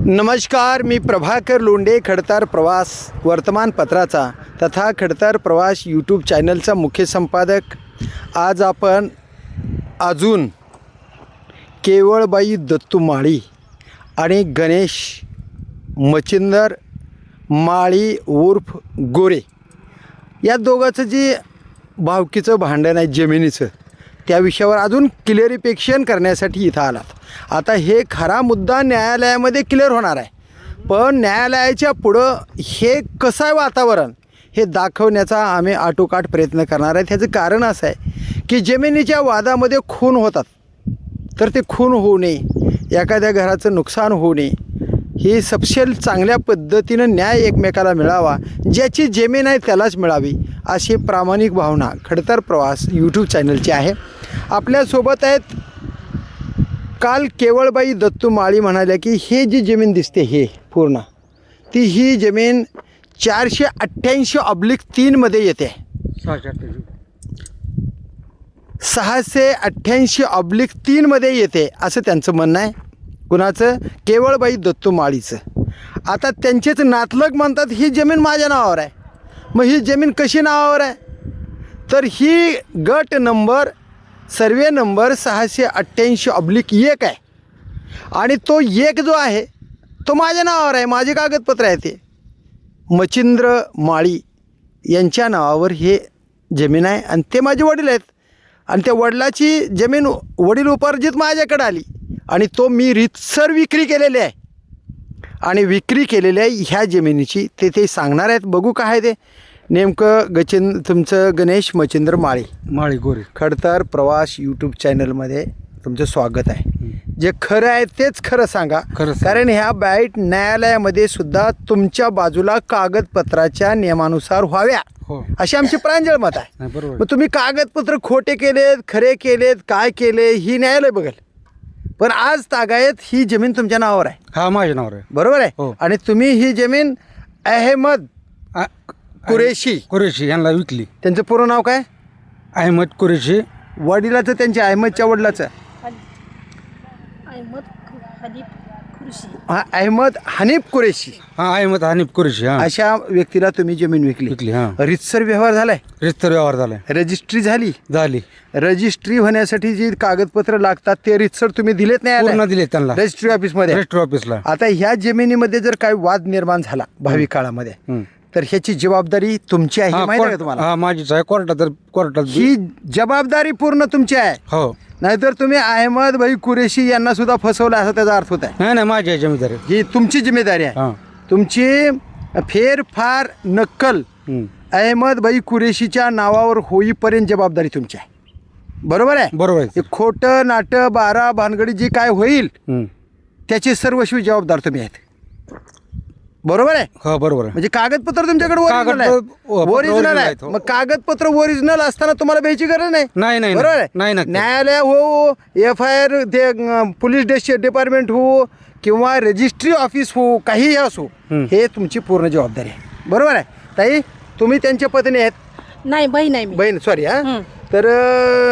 नमस्कार, मी प्रभाकर लोंढे, खडतर प्रवास वर्तमानपत्राचा तथा खडतर प्रवास यूट्यूब चॅनलचा मुख्य संपादक। आज आपण अजून केवळबाई दत्तू माळी आणि गणेश मच्छिंदर माळी उर्फ गोरे या दोघांचं जे भावकीचं भांडण आहे जमिनीचं, त्या विषयावर अजून क्लिअरिफिकेशन करण्यासाठी इथं आलात। आता हे खरा मुद्दा न्यायालयामध्ये क्लिअर होणार आहे, पण न्यायालयाच्या पुढं हे कसं आहे वातावरण हे दाखवण्याचा आम्ही आटोकाट प्रयत्न करणार आहे। त्याचं कारण असं आहे की जमिनीच्या वादामध्ये खून होतात, तर ते खून होऊ नये, एखाद्या घराचं नुकसान होऊ नये, ही सपशेल चांगल्या पद्धतीनं न्याय एकमेकाला मिळावा, ज्याची जमीन आहे त्यालाच मिळावी, अशी प्रामाणिक भावना खडतर प्रवास यूट्यूब चॅनलची आहे। आपल्यासोबत आहेत काल केवळबाई दत्तू माळी म्हणाल्या की हे जी जमीन दिसते हे पूर्ण ही जमीन 488/3 मध्ये येते। 688/3 मध्ये येते असं त्यांचं म्हणणं आहे। कुणाचं? केवळबाई दत्तू माळीचं। आता त्यांचेच नातलग म्हणतात ही जमीन माझ्या नावावर आहे। मग ही जमीन कशी नावावर आहे? तर ही गट नंबर सर्वे नंबर 688/1 आहे आणि तो एक जो आहे तो माझ्या नावावर आहे, माझे कागदपत्र आहे। ते मच्छिंद्र माळी यांच्या नावावर हे जमीन आहे आणि ते माझे वडील आहेत आणि त्या वडिलाची जमीन वडील उपार्जित माझ्याकडे आली आणि तो मी रीतसर विक्री केलेली आहे आणि विक्री केलेली आहे ह्या जमिनीची ते सांगणार आहेत। बघू काय आहे ते नेमकं। तुमचं गणेश मच्छिंद्र माळी गोरे खडतर प्रवास यूट्यूब चॅनलमध्ये तुमचं स्वागत आहे। जे खरं आहे तेच खरं सांगा, कारण ह्या बाईट न्यायालयामध्ये सुद्धा तुमच्या बाजूला कागदपत्राच्या नियमानुसार व्हाव्या अशी आमची प्रांजळ मत आहे। मग तुम्ही कागदपत्र खोटे केलेत, खरे केलेत, काय केले ही न्यायालय बघेल, पण आज तागायत ही जमीन तुमच्या नावावर आहे। हा, माझ्या नावावर आहे, बरोबर आहे। आणि तुम्ही ही जमीन अहमद कुरेशी यांना विकली। त्यांचं पूर्ण नाव काय? अहमद कुरेशी। वडिलाचं त्यांच्या अहमदच्या वडिलाचं अहमद हनीफ कुरेशी। अहमद हनीफ कुरेशी अशा व्यक्तीला तुम्ही जमीन विकली। रीतसर व्यवहार झालाय, रजिस्ट्री झाली। रजिस्ट्री होण्यासाठी जी कागदपत्र लागतात ते रीतसर तुम्ही दिलेत नाही, दिले त्यांना रजिस्ट्री ऑफिसला। आता ह्या जमिनीमध्ये जर काही वाद निर्माण झाला भावी काळामध्ये तर ह्याची जबाबदारी तुमची आहे, माहिती आहे का तुम्हाला? माझीच आहे। कोर्टात ही जबाबदारी पूर्ण तुमची आहे। हो, नाहीतर तुम्ही अहमद भाई कुरेशी यांना सुद्धा फसवलं असं त्याचा अर्थ होत आहे। नाही, माझी आहे जबाबदारी, ही तुमची जिम्मेदारी आहे। तुमची फेरफार नक्कल अहमद भाई कुरेशीच्या नावावर होईपर्यंत जबाबदारी तुमची आहे, बरोबर आहे? बरोबर आहे। खोटं नाटं बारा भानगडी जी काय होईल त्याची सर्वस्वी जबाबदार तुम्ही आहेत, बरोबर आहे? हो, बरोबर आहे। म्हणजे कागदपत्र तुमच्याकडे ओरिजिनल आहे। मग कागदपत्र ओरिजिनल असताना तुम्हाला भ्यायची गरज नाही, बरोबर आहे? न्यायालय हो, FIR ते पोलीस डिपार्टमेंट हो किंवा रजिस्ट्री ऑफिस हो, काहीही असो, हे तुमची पूर्ण जबाबदारी आहे, बरोबर आहे? ताई, तुम्ही त्यांच्या पत्नी आहेत? नाही, बहीण आहे, बहीण, सॉरी हा। तर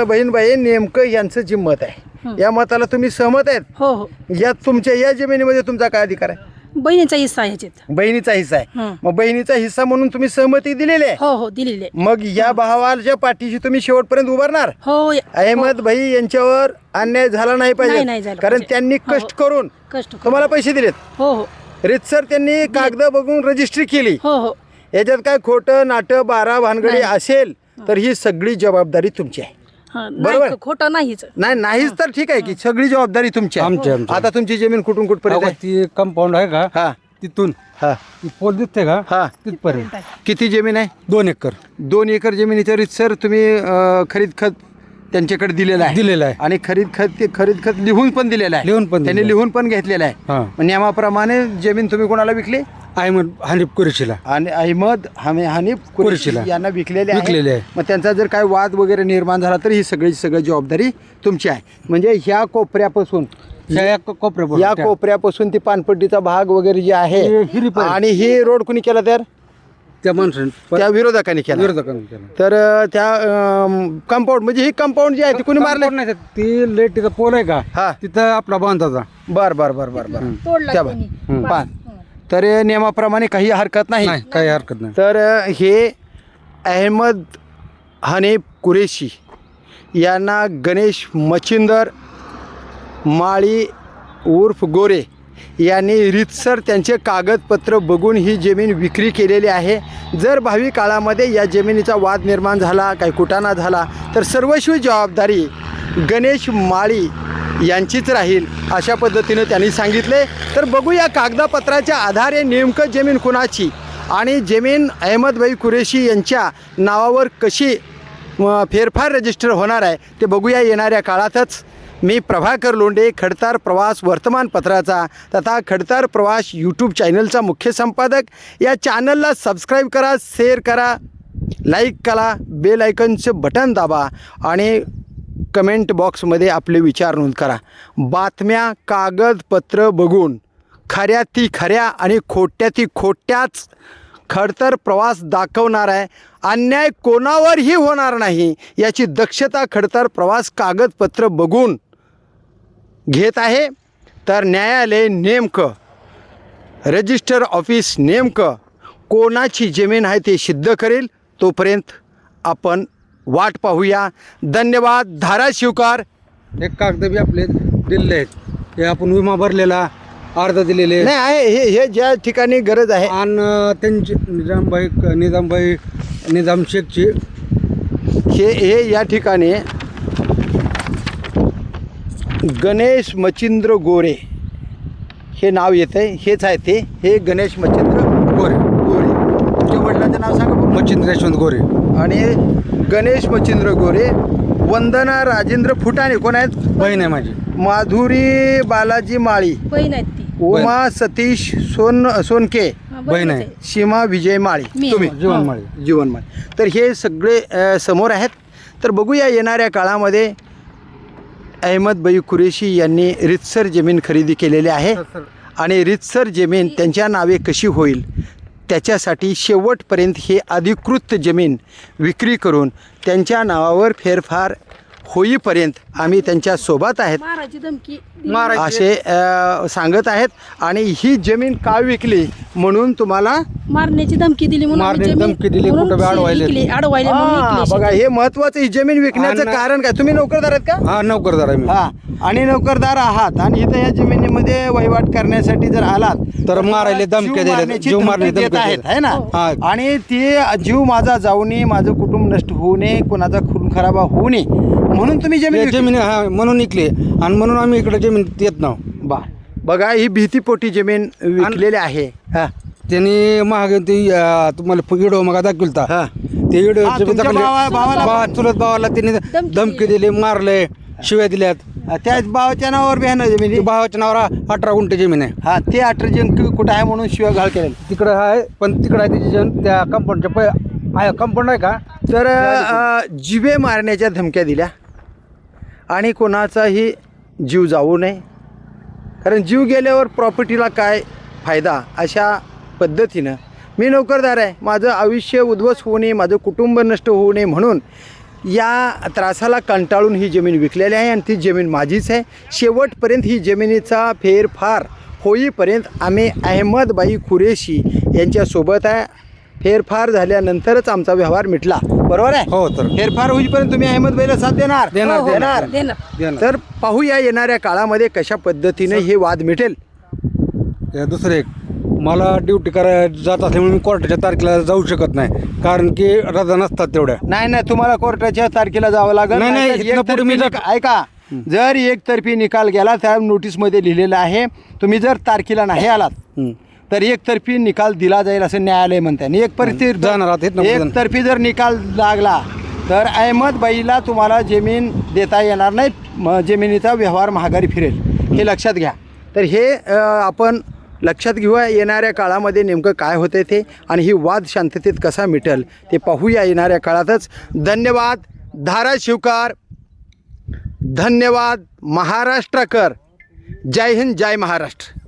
बहीण नेमकं यांचं जे मत आहे या मताला तुम्ही सहमत आहेत? हो। या तुमच्या या जमिनीमध्ये तुमचा काय अधिकार आहे? बहिणीचा हिस्सा आहे, बहिणीचा हिस्सा आहे। मग बहिणीचा हिस्सा म्हणून तुम्ही सहमती दिलेली आहे? हो, दिलेली आहे। मग या भावाच्या पाठीशी तुम्ही शेवटपर्यंत उभारणार? हो। अहमद भाई यांच्यावर अन्याय झाला नाही पाहिजे, कारण त्यांनी कष्ट करून तुम्हाला पैसे दिलेत। हो, रीतसर त्यांनी कागद बघून रजिस्ट्री केली। हो, याच्यात काय खोटं नाटं बारा भानगडी असेल तर ही सगळी जबाबदारी तुमची आहे, बरोबर? खोटं नाहीच तर ठीक आहे की सगळी जबाबदारी तुमची आहे। आता तुमची जमीन कुठून कुठपर्यंत आहे? ती कंपाऊंड आहे का? हा, तिथून पोल दिसते का? हा, तिथपर्यंत। किती जमीन आहे? 2 एकर। 2 एकर जमिनीच्या रीतसर तुम्ही खरीद खत त्यांच्याकडे दिलेलं आहे आणि खरीद खत लिहून पण दिलेलं आहे, त्यांनी लिहून पण घेतलेलं आहे। नियमाप्रमाणे जमीन तुम्ही कोणाला विकली? अहमद हनीफ कुरेशीला। आणि अहमद हनीफ कुरेशी यांना विकलेले आहे। मग त्यांचा जर काय वाद वगैरे निर्माण झाला तर ही सगळी जबाबदारी तुमची आहे। म्हणजे ह्या कोपऱ्यापासून या कोपऱ्यापासून ती पानपट्टीचा भाग वगैरे जे आहे आणि ही रोड कुणी केला? तर त्या माणसाने त्या विरोधकांनी केला. विरोधकांनी केला. तर त्या कंपाऊंड म्हणजे ही कंपाऊंड जी आहे ती कुणी मारलं? नाही ती लेटीचा पोल आहे हा. का तिथं आपला बांधाचा. बर तोडला त्या त्यांनी. पहा. तर नियमाप्रमाणे काही हरकत नाही. नाही काही हरकत नाही. तर हे अहमद हनीफ कुरेशी यांना गणेश मच्छिंदर माळी उर्फ गोरे यांनी रीतसर त्यांचे कागदपत्र बघून ही जमीन विक्री केलेली आहे. जर भावी काळामध्ये या जमिनीचा वाद निर्माण झाला, काही कुटाणा झाला तर सर्वस्वी जबाबदारी गणेश माळी यांचीच राहील अशा पद्धतीनं त्यांनी सांगितले. तर बघूया कागदपत्राच्या आधारे नेमकं जमीन कुणाची आणि जमीन अहमदभाई कुरेशी यांच्या नावावर कशी फेरफार रजिस्टर होणार आहे ते बघूया येणाऱ्या काळातच. मी प्रभाकर लोंढे, खडतार प्रवास वर्तमानपत्राचा तथा खडतार प्रवास यूट्यूब चॅनलचा मुख्य संपादक. या चॅनलला सबस्क्राईब करा, शेअर करा, लाईक करा, बेल आयकनचं बटन दाबा आणि कमेंट बॉक्समध्ये आपले विचार नोंद करा. बातम्या कागदपत्र बघून खऱ्या ती खऱ्या आणि खोट्या ती खोट्याच खडतर प्रवास दाखवणार आहे. अन्याय कोणावरही होणार नाही याची दक्षता खडतर प्रवास कागदपत्र बघून घेत आहे. तर न्यायालय नेमकं रजिस्टर ऑफिस नेमकं कोणाची जमीन आहे ते सिद्ध करेल. तोपर्यंत आपण वाट पाहूया. धन्यवाद. धाराशिवकर. हे कागद बी आपले दिलेले आहेत. हे आपण विमा भरलेला अर्ध दिलेले नाही आहे हे ज्या ठिकाणी गरज आहे. आणि त्यांची निजाम शेखची हे या ठिकाणी गणेश मच्छिंद्र गोरे हे नाव येतं आहे. हेच आहे ते. हे गणेश मच्छिंद्र गोरे. तुमच्या वडिलांचं नाव सांगा बघू. मच्छिंद्र यशवंत गोरे. आणि गणेश मच्छिंद्र गोरे. वंदना राजेंद्र फुटाणे कोण आहेत? बहीण आहे माझी. माधुरी बालाजी माळी. बहीण आहेत ती. उमा सतीश सोनके. हा, बहीण आहे. सीमा विजय माळी. मी. तुम्ही जीवनमाळी. जीवनमाळी. तर हे सगळे समोर आहेत. तर बघूया येणाऱ्या काळामध्ये अहमदभाई कुरेशी यांनी रीतसर जमीन खरेदी केलेली आहे आणि रीतसर जमीन त्यांच्या नावे कशी होईल त्याच्यासाठी शेवटपर्यंत हे अधिकृत जमीन विक्री करून त्यांच्या नावावर फेरफार होईपर्यंत आम्ही त्यांच्या सोबत आहेत मारायची धमकी. असे सांगत आहेत. आणि ही जमीन का विकली म्हणून तुम्हाला मारण्याची धमकी दिली म्हणून आम्ही मारण्याची जमीन- धमकी दिली, म्हणून कुठं बी अडवायले. विकली, अडवायले म्हणून हा, विकली बघा शेती. हे महत्वाचं. ही जमीन विकण्याचं आणि- कारण काय? तुम्ही नोकरदार आहेत का? हा नोकरदार आहे मी. हा. आणि नोकरदार आहात आणि इथं या जमिनीमध्ये वहिवाट करण्यासाठी जर आलात तर मारायले धमक्या जीव दिल्या. मारण्याची जीव धमकी मारण्याची देत धमक्या आहेत दिल्या. है ना. हा. आणि ते जीव माझा जाऊ नये, माझं कुटुंब नष्ट होऊ नये, कोणाचा खून खराबा होऊ नये म्हणून तुम्ही जमीन ते विकली. जमीन हा म्हणून निघली आणि म्हणून आम्ही इकडे जमीन येत नाव. बघा ही भीतीपोटी जमीन विकलेली आहे. हा. त्यांनी महाग ती तुम्हाला व्हिडिओ मग दाखवलता. हा. ते व्हिडिओ हा, तुमच्या भावाला- चुलत भावाला त्यांनी धमकी दिली, मारले, शिव्या दिल्यात. त्याच भावाच्या नावावर बी आहे ना ती जमीन. भावाच्या नावावर 18 गुंठे जमीन आहे. हा ते 18 जण कुठं आहे म्हणून शिवागाळ केलेलं. तिकडं आहे पण तिकडं आहे त्याची जमीन त्या कंपाऊंडच्या कंपाऊंड आहे का. तर जिवे मारण्याच्या धमक्या दिल्या आणि कोणाचाही जीव जाऊ नये कारण जीव गेल्यावर प्रॉपर्टीला काय फायदा अशा पद्धतीनं मी नोकरदार आहे. माझं आयुष्य उद्ध्वस्त होऊ नये, माझं कुटुंब नष्ट होऊ नये म्हणून या त्रासाला कंटाळून ही जमीन विकलेली आहे आणि ती जमीन माझीच आहे. शेवटपर्यंत ही जमिनीचा फेरफार होईपर्यंत आम्ही अहमदभाई कुरेशी यांच्यासोबत आहे. फेरफार झाल्यानंतरच आमचा व्यवहार मिटला. बरोबर आहे? हो. तर फेरफार होईपर्यंत तुम्ही अहमदभाईला साथ देणार. देणार, हो, हो, देणार. देणार. तर पाहूया येणाऱ्या काळामध्ये कशा पद्धतीने हे वाद मिटेल. दुसरं एक मला ड्युटी करायला जात असल्यामुळे मी कोर्टाच्या तारखेला जाऊ शकत नाही कारण की रजा नसतात तेवढ्या. नाही तुम्हाला कोर्टाच्या तारखेला जावं लागेल. नाही, नाहीतर इथनं पुढे मी एकतर्फी ऐका जर एकतर्फी निकाल गेला त्या नोटीसमध्ये लिहिलेलं आहे तुम्ही जर तारखेला नाही आलात तर एकतर्फी निकाल दिला जाईल असं न्यायालय म्हणते. आणि जाणार आहात, इथनं पुढे जाणार. एकतर्फी जर निकाल लागला तर अहमदभाईला तुम्हाला जमीन देता येणार नाही. जमिनीचा व्यवहार महागारी फिरेल हे लक्षात घ्या. तर हे आपण लक्षात घेऊया. येणाऱ्या काळामध्ये नेमकं काय होतं ते आणि ही वाद शांततेत कसा मिटेल ते पाहूया येणाऱ्या काळातच. धन्यवाद. धाराशिवकर. धन्यवाद. महाराष्ट्रकर. जय हिंद, जय महाराष्ट्र.